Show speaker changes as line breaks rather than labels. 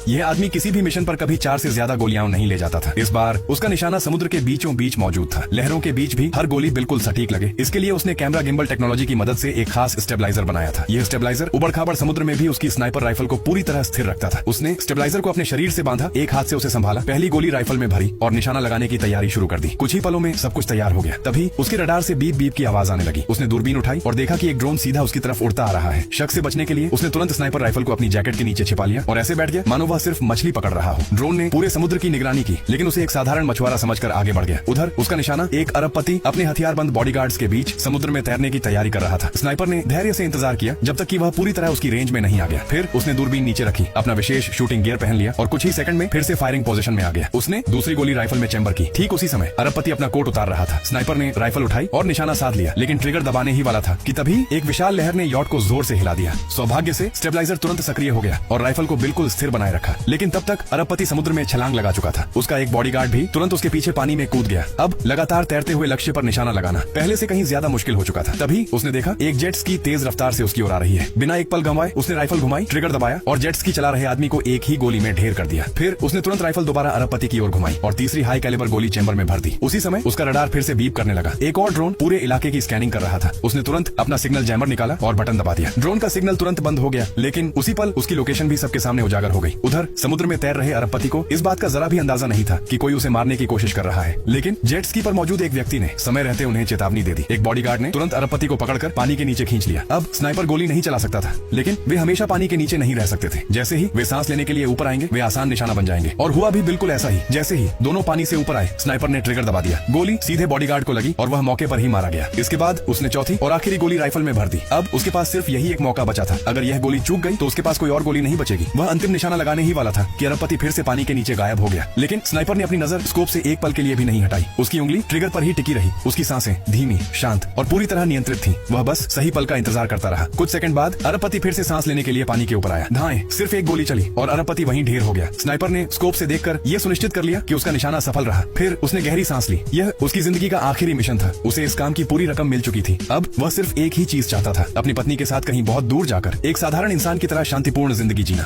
यह आदमी किसी भी मिशन पर कभी 4 से ज्यादा गोलियां नहीं ले जाता था। इस बार उसका निशाना समुद्र के बीचों बीच मौजूद था। लहरों के बीच भी हर गोली बिल्कुल सटीक लगे। इसके लिए उसने कैमरा गिम्बल टेक्नोलॉजी की मदद से एक खास स्टेबलाइजर बनाया था। यह स्टेबलाइजर उबड़ खाबड़ समुद्र में भी उसकी स्नाइपर राइफल को पूरी तरह स्थिर रखता था। उसने स्टेबलाइजर को अपने शरीर से बांधा, एक हाथ से उसे संभाला, पहली गोली राइफल में भरी और निशाना लगाने की तैयारी शुरू कर दी। कुछ ही पलों में सब कुछ तैयार हो गया। तभी उसके रडार से बीप बीप की आवाज आने लगी। उसने दूरबीन उठाई और देखा कि एक ड्रोन सीधा उसकी तरफ उड़ता आ रहा है। शक से बचने के लिए उसने तुरंत स्नाइपर राइफल को अपनी जैकेट के नीचे छिपा लिया और ऐसे बैठ गया मानो वह सिर्फ मछली पकड़ रहा हो। ड्रोन ने पूरे समुद्र की निगरानी की, लेकिन उसे एक साधारण मछुआरा समझकर आगे बढ़ गया। उधर उसका निशाना एक अरबपति अपने हथियारबंद बॉडीगार्ड्स के बीच समुद्र में तैरने की तैयारी कर रहा था। स्नाइपर ने धैर्य से इंतजार किया जब तक कि वह पूरी तरह उसकी रेंज में नहीं आ गया। फिर उसने दूरबीन नीचे रखी, अपना विशेष शूटिंग गियर पहन लिया और कुछ ही सेकंड में फिर से फायरिंग पोजीशन में आ गया। उसने दूसरी गोली राइफल में चेंबर की। ठीक उसी समय अरबपति अपना कोट उतार रहा था। स्नाइपर ने राइफल उठाई और निशाना साध लिया, लेकिन ट्रिगर दबाने ही वाला था कि तभी एक विशाल लहर ने यॉट को जोर से हिला दिया। सौभाग्य से स्टेबलाइजर तुरंत सक्रिय हो गया और राइफल को बिल्कुल स्थिर बनाए रखा। लेकिन तब तक अरबपति समुद्र में छलांग लगा चुका था। उसका एक बॉडीगार्ड भी तुरंत उसके पीछे पानी में कूद गया। अब लगातार तैरते हुए लक्ष्य पर निशाना लगाना पहले से कहीं ज्यादा मुश्किल हो चुका था। तभी उसने देखा एक जेट स्की तेज रफ्तार से उसकी ओर आ रही है। बिना एक पल गंवाए उसने राइफल घुमाई, ट्रिगर दबाया और जेट स्की चला रहे आदमी को एक ही गोली में ढेर कर दिया। फिर उसने तुरंत राइफल दोबारा अरबपति की ओर घुमाई और तीसरी हाई कैलिबर गोली चेंबर में भर दी। उसी समय उसका रडार फिर से बीप करने लगा। एक और ड्रोन पूरे इलाके की स्कैनिंग कर रहा था। उसने तुरंत अपना सिग्नल जैमर निकाला और बटन दबा दिया। ड्रोन का सिग्नल तुरंत बंद हो गया, लेकिन उसी पल उसकी लोकेशन भी सबके सामने उजागर हो गई। उधर समुद्र में तैर रहे अरबपति को इस बात का जरा भी अंदाजा नहीं था कि कोई उसे मारने की कोशिश कर रहा है, लेकिन जेट स्की पर मौजूद एक व्यक्ति ने समय रहते उन्हें चेतावनी दे दी। एक बॉडीगार्ड ने तुरंत अरबपति को पकड़कर पानी के नीचे खींच लिया। अब स्नाइपर गोली नहीं चला सकता था, लेकिन वे हमेशा पानी के नीचे नहीं रह सकते थे। जैसे ही वे सांस लेने के लिए ऊपर आएंगे, वे आसान निशाना बन जाएंगे। और हुआ भी बिल्कुल ऐसा ही। जैसे ही दोनों पानी से ऊपर आए, स्नाइपर ने ट्रिगर दबा दिया। गोली सीधे बॉडीगार्ड को लगी और वह मौके पर ही मारा गया। इसके बाद उसने चौथी और आखिरी गोली राइफल में भर दी। अब उसके पास सिर्फ यही एक मौका बचा था। अगर यह गोली चूक गई तो उसके पास कोई और गोली नहीं बचेगी। वह अंतिम निशाना लगाने ही वाला था कि अरबपति फिर से पानी के नीचे गायब हो गया। लेकिन स्नाइपर ने अपनी नजर स्कोप से एक पल के लिए भी नहीं हटाई। उसकी उंगली ट्रिगर पर ही टिकी रही। उसकी सांसें धीमी, शांत और पूरी तरह नियंत्रित थी। वह बस सही पल का इंतजार करता रहा। कुछ सेकंड बाद अरबपति फिर से सांस लेने के लिए पानी के ऊपर आया। धाएं सिर्फ एक गोली चली और अरबपति वहीं ढेर हो गया। स्नाइपर ने स्कोप से देखकर यह सुनिश्चित कर लिया कि उसका निशाना सफल रहा। फिर उसने गहरी सांस ली। यह उसकी जिंदगी का आखिरी मिशन था। उसे इस काम की पूरी रकम मिल चुकी थी। अब वह सिर्फ एक ही चीज चाहता था, अपनी पत्नी के साथ कहीं बहुत दूर जाकर एक साधारण इंसान की तरह शांतिपूर्ण जिंदगी जीना।